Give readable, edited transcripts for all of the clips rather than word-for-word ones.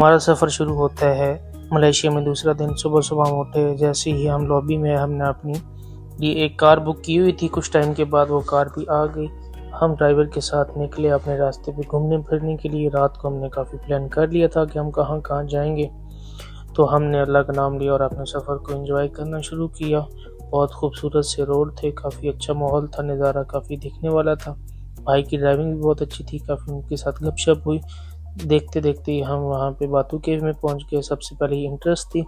हमारा सफ़र शुरू होता है मलेशिया में। दूसरा दिन सुबह सुबह हम उठे, जैसे ही हम लॉबी में हमने अपनी लिए एक कार बुक की हुई थी। कुछ टाइम के बाद वो कार भी आ गई। हम ड्राइवर के साथ निकले अपने रास्ते पे घूमने फिरने के लिए। रात को हमने काफ़ी प्लान कर लिया था कि हम कहाँ कहाँ जाएंगे, तो हमने अल्लाह का नाम लिया और अपने सफ़र को एंजॉय करना शुरू किया। बहुत खूबसूरत से रोड थे, काफ़ी अच्छा माहौल था, नज़ारा काफ़ी दिखने वाला था। भाई की ड्राइविंग भी बहुत अच्छी थी, काफ़ी उनके साथ गपशप हुई। देखते देखते ही हम वहाँ पे बातू केव में पहुँच गए। सबसे पहले इंटरेस्ट थी,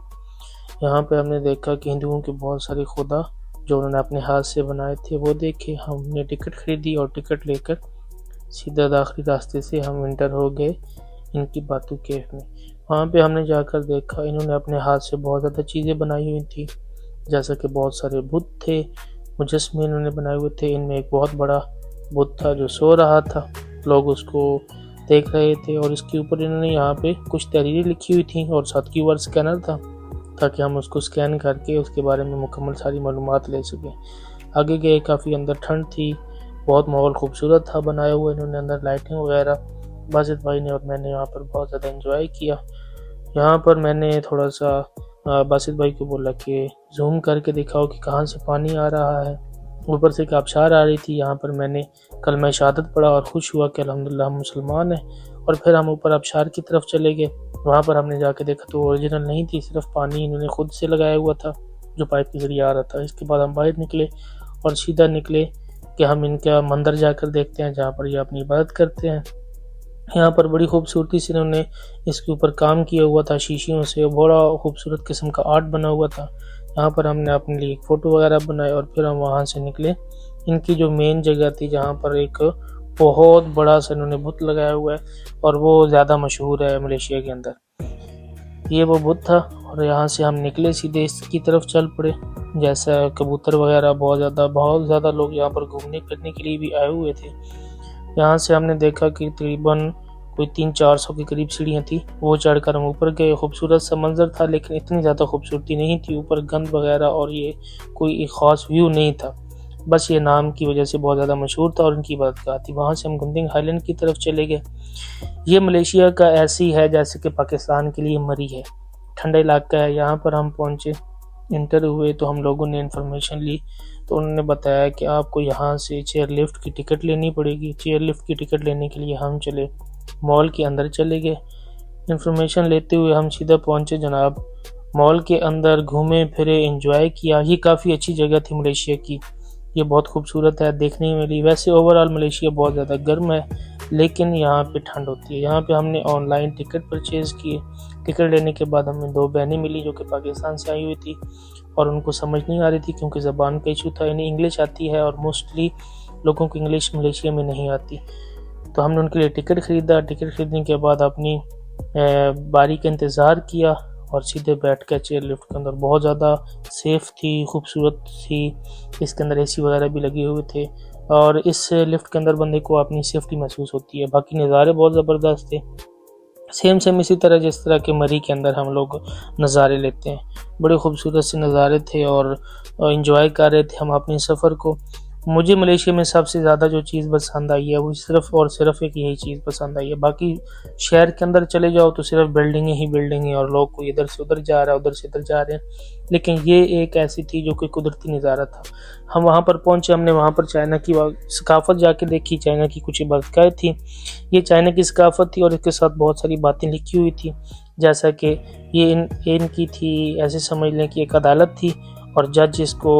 यहाँ पे हमने देखा कि हिंदुओं के बहुत सारे खुदा जो उन्होंने अपने हाथ से बनाए थे वो देखे। हमने टिकट खरीदी और टिकट लेकर सीधा दाखिली रास्ते से हम इंटर हो गए इनकी बातू केव में। वहाँ पे हमने जाकर देखा इन्होंने अपने हाथ से बहुत ज़्यादा चीज़ें बनाई हुई थी, जैसा कि बहुत सारे बुत थे, मुजस्मे इन्होंने बनाए हुए थे। इनमें एक बहुत बड़ा बुत था जो सो रहा था, लोग उसको देख रहे थे और इसके ऊपर इन्होंने यहाँ पे कुछ तहरीरें लिखी हुई थी और साथ क्यूआर स्कैनर था ताकि हम उसको स्कैन करके उसके बारे में मुकम्मल सारी मालूमात ले सकें। आगे गए, काफ़ी अंदर ठंड थी, बहुत माहौल खूबसूरत था बनाया हुआ इन्होंने, अंदर लाइटिंग वगैरह। बासित भाई ने और मैंने यहाँ पर बहुत ज़्यादा एंजॉय किया। यहाँ पर मैंने थोड़ा सा बासित भाई को बोला कि जूम करके दिखाओ कि कहाँ से पानी आ रहा है। ऊपर से एक आबशार आ रही थी। यहाँ पर मैंने कलमा शहादत पढ़ा और खुश हुआ कि अल्हम्दुलिल्लाह हम मुसलमान हैं। और फिर हम ऊपर आबशार की तरफ चले गए। वहाँ पर हमने जाके देखा तो ओरिजिनल नहीं थी, सिर्फ पानी इन्होंने खुद से लगाया हुआ था जो पाइप के जरिए आ रहा था। इसके बाद हम बाहर निकले और सीधा निकले कि हम इनका मंदिर जाकर देखते हैं जहाँ पर ये अपनी इबादत करते हैं। यहाँ पर बड़ी खूबसूरती से इन्होंने इसके ऊपर काम किया हुआ था, शीशियों से बड़ा खूबसूरत किस्म का आर्ट बना हुआ था। यहाँ पर हमने अपने लिए एक फ़ोटो वगैरह बनाए और फिर हम वहाँ से निकले इनकी जो मेन जगह थी जहाँ पर एक बहुत बड़ा सा इन्होंने बुत लगाया हुआ है और वो ज़्यादा मशहूर है मलेशिया के अंदर। ये वो बुत था और यहाँ से हम निकले सीधे इसकी तरफ चल पड़े। जैसा कबूतर वगैरह बहुत ज़्यादा लोग यहाँ पर घूमने फिरने के लिए भी आए हुए थे। यहाँ से हमने देखा कि तकरीबन कोई 300-400 के करीब सीढ़ियाँ थी, वो चढ़कर हम ऊपर गए। खूबसूरत सा मंजर था लेकिन इतनी ज़्यादा खूबसूरती नहीं थी, ऊपर गंद वगैरह और ये कोई एक ख़ास व्यू नहीं था, बस ये नाम की वजह से बहुत ज़्यादा मशहूर था और उनकी इबादतगाह थी। वहाँ से हम गुंदिंग हाईलैंड की तरफ चले गए। ये मलेशिया का ऐसी है जैसे कि पाकिस्तान के लिए मरी है, ठंडा इलाका है। यहाँ पर हम पहुँचे, इंटर हुए तो हम लोगों ने इन्फॉर्मेशन ली तो उन्होंने बताया कि आपको यहाँ से चेयर लिफ्ट की टिकट लेनी पड़ेगी। चेयर लिफ्ट की टिकट लेने के लिए हम चले मॉल के अंदर चले गए। इन्फॉर्मेशन लेते हुए हम सीधा पहुँचे जनाब मॉल के अंदर, घूमे फिरे, एंजॉय किया। ये काफ़ी अच्छी जगह थी मलेशिया की, ये बहुत खूबसूरत है, देखने में मिली। वैसे ओवरऑल मलेशिया बहुत ज़्यादा गर्म है लेकिन यहाँ पे ठंड होती है। यहाँ पे हमने ऑनलाइन टिकट परचेज़ किए। टिकट लेने के बाद हमें 2 बहनें मिली जो कि पाकिस्तान से आई हुई थी और उनको समझ नहीं आ रही थी क्योंकि ज़बान का इशू था। इन्हें इंग्लिश आती है और मोस्टली लोगों को इंग्लिश मलेशिया में नहीं आती, तो हमने उनके लिए टिकट ख़रीदा। टिकट ख़रीदने के बाद अपनी बारी का इंतज़ार किया और सीधे बैठ कर चेयर लिफ्ट के अंदर। बहुत ज़्यादा सेफ़ थी, खूबसूरत थी, इसके अंदर एसी वगैरह भी लगे हुए थे और इस लिफ्ट के अंदर बंदे को अपनी सेफ्टी महसूस होती है। बाकी नज़ारे बहुत ज़बरदस्त थे, सेम इसी तरह जिस तरह के मरी के अंदर हम लोग नज़ारे लेते हैं। बड़े खूबसूरत से नज़ारे थे और एंजॉय कर रहे थे हम अपने सफ़र को। मुझे मलेशिया में सबसे ज़्यादा जो चीज़ पसंद आई है वो सिर्फ़ और सिर्फ एक यही चीज़ पसंद आई है। बाकी शहर के अंदर चले जाओ तो सिर्फ बिल्डिंगें ही बिल्डिंगें और लोग कोई इधर से उधर जा रहा है, उधर से इधर जा रहे हैं, लेकिन ये एक ऐसी थी जो कि कुदरती नज़ारा था। हम वहाँ पर पहुँचे, हमने वहाँ पर चाइना की सकाफ़त जाके देखी। चाइना की कुछ इबादतगाहें थी, ये चाइना की सकाफ़त थी और इसके साथ बहुत सारी बातें लिखी हुई थी, जैसा कि ये इनकी थी, ऐसे समझ लें कि एक अदालत थी और जज इसको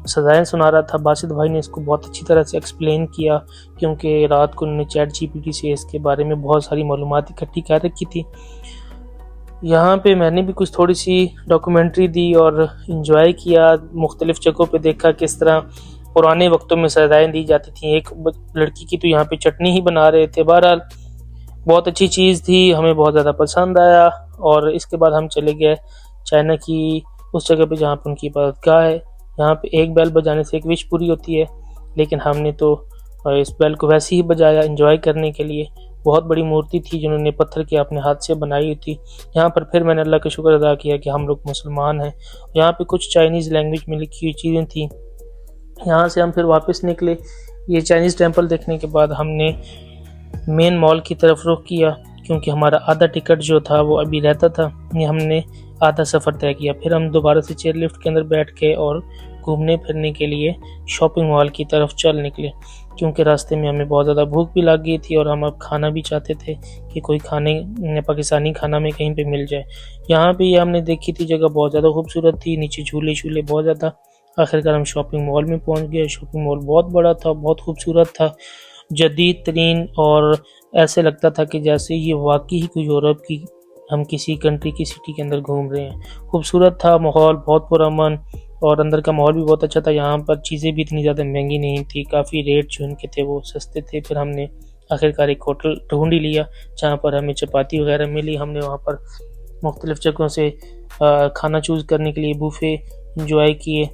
सज़ाएं सुना रहा था। बासित भाई ने इसको बहुत अच्छी तरह से एक्सप्लेन किया क्योंकि रात को उन्होंने चैट जीपीटी से इसके बारे में बहुत सारी मालूमात इकट्ठी कर रखी थी। यहाँ पे मैंने भी कुछ थोड़ी सी डॉक्यूमेंट्री दी और इन्जॉय किया, मुख्तलिफ़ जगहों पे देखा किस तरह पुराने वक्तों में सज़ाएं दी जाती थी। एक लड़की की तो यहाँ पे चटनी ही बना रहे थे। बहरहाल बहुत अच्छी चीज़ थी, हमें बहुत ज़्यादा पसंद आया। और इसके बाद हम चले गए चाइना की उस जगह पे जहाँ पर उनकी इबादतगाह है। यहाँ पे एक बेल बजाने से एक विश पूरी होती है, लेकिन हमने तो इस बेल को वैसे ही बजाया एंजॉय करने के लिए। बहुत बड़ी मूर्ति थी जिन्होंने पत्थर के अपने हाथ से बनाई हुई थी। यहाँ पर फिर मैंने अल्लाह का शुक्र अदा किया कि हम लोग मुसलमान हैं। यहाँ पे कुछ चाइनीज़ लैंग्वेज में लिखी हुई चीज़ें थी। यहाँ से हम फिर वापस निकले। ये चाइनीज़ टेंपल देखने के बाद हमने मेन मॉल की तरफ रुख किया क्योंकि हमारा आधा टिकट जो था वो अभी रहता था। ये हमने आधा सफ़र तय किया। फिर हम दोबारा से चेयर लिफ्ट के अंदर बैठ के और घूमने फिरने के लिए शॉपिंग मॉल की तरफ चल निकले, क्योंकि रास्ते में हमें बहुत ज़्यादा भूख भी लग गई थी और हम अब खाना भी चाहते थे कि कोई पाकिस्तानी खाना में कहीं पे मिल जाए। यहाँ पे ये हमने देखी थी जगह बहुत ज़्यादा खूबसूरत थी, नीचे झूले शूले बहुत ज़्यादा। आखिरकार हम शॉपिंग मॉल में पहुँच गए। शॉपिंग मॉल बहुत बड़ा था, बहुत खूबसूरत था, जदीद तरीन, और ऐसे लगता था कि जैसे ये वाकई ही कोई यूरोप की हम किसी कंट्री की सिटी के अंदर घूम रहे हैं। खूबसूरत था माहौल, बहुत पुरअमन, और अंदर का माहौल भी बहुत अच्छा था। यहाँ पर चीज़ें भी इतनी ज़्यादा महंगी नहीं थी, काफ़ी रेट जो उनके थे वो सस्ते थे। फिर हमने आखिरकार एक होटल ढूंढ ही लिया जहाँ पर हमें चपाती वगैरह मिली। हमने वहाँ पर मुख्तलिफ़ जगहों से खाना चूज़ करने के लिए बुफ़े इंजॉय किए।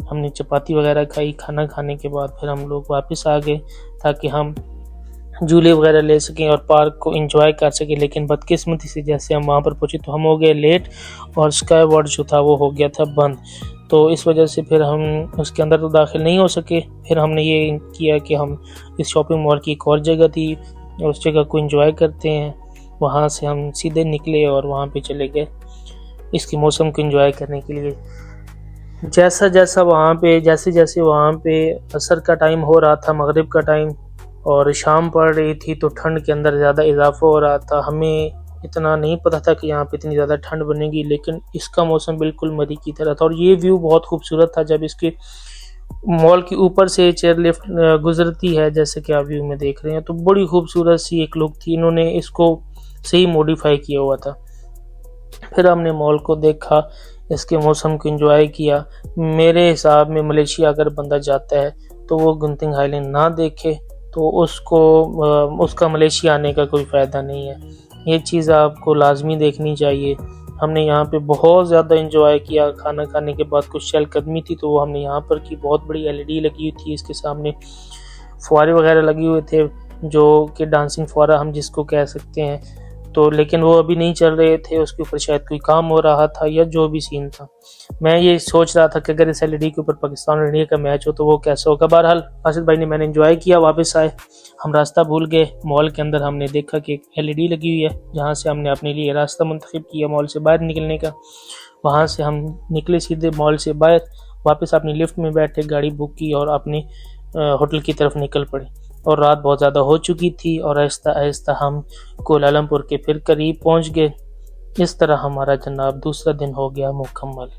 हमने चपाती वगैरह खाई। खाना खाने के बाद फिर हम लोग वापस आ गए ताकि हम झूले वगैरह ले सकें और पार्क को एंजॉय कर सकें। लेकिन बदकिस्मती से जैसे हम वहाँ पर पहुँचे तो हम हो गए लेट, और स्काई वॉर्ड जो था वो हो गया था बंद। तो इस वजह से फिर हम उसके अंदर तो दाखिल नहीं हो सके। फिर हमने ये किया कि हम इस शॉपिंग मॉल की एक और जगह थी, उस जगह को एंजॉय करते हैं। वहाँ से हम सीधे निकले और वहाँ पे चले गए इसके मौसम को एंजॉय करने के लिए। जैसे जैसे वहाँ पे असर का टाइम हो रहा था, मगरिब का टाइम, और शाम पड़ रही थी, तो ठंड के अंदर ज़्यादा इजाफा हो रहा था। हमें इतना नहीं पता था कि यहाँ पे इतनी ज़्यादा ठंड बनेगी, लेकिन इसका मौसम बिल्कुल मरी की तरह था। और ये व्यू बहुत खूबसूरत था जब इसके मॉल के ऊपर से चेयर लिफ्ट गुजरती है, जैसे कि आप व्यू में देख रहे हैं। तो बड़ी खूबसूरत सी एक लुक थी, इन्होंने इसको सही मॉडिफाई किया हुआ था। फिर हमने मॉल को देखा, इसके मौसम को एंजॉय किया। मेरे हिसाब में मलेशिया अगर बंदा जाता है तो वो गुंतिंग आइलैंड ना देखे तो उसका मलेशिया आने का कोई फ़ायदा नहीं है। ये चीज़ आपको लाजमी देखनी चाहिए। हमने यहाँ पे बहुत ज़्यादा एंजॉय किया। खाना खाने के बाद कुछ चहलकदमी थी तो वो हमने यहाँ पर की। बहुत बड़ी LED लगी हुई थी, इसके सामने फुआरे वगैरह लगे हुए थे, जो कि डांसिंग फुआरा हम जिसको कह सकते हैं। तो लेकिन वो अभी नहीं चल रहे थे, उसके ऊपर शायद कोई काम हो रहा था या जो भी सीन था। मैं ये सोच रहा था कि अगर इस LED के ऊपर पाकिस्तान और इंडिया का मैच हो तो वो कैसा होगा। बहरहाल आसिफ भाई ने मैंने एंजॉय किया। वापस आए, हम रास्ता भूल गए। मॉल के अंदर हमने देखा कि एक LED लगी हुई है, जहाँ से हमने अपने लिए रास्ता मुंतखब किया मॉल से बाहर निकलने का। वहाँ से हम निकले सीधे मॉल से बाहर, वापस अपनी लिफ्ट में बैठे, गाड़ी बुक की और अपने होटल की तरफ निकल पड़े। और रात बहुत ज़्यादा हो चुकी थी और आहिस्ता आहिस्ता हम कोलालमपुर के फिर करीब पहुंच गए। इस तरह हमारा जनाब दूसरा दिन हो गया मुकम्मल।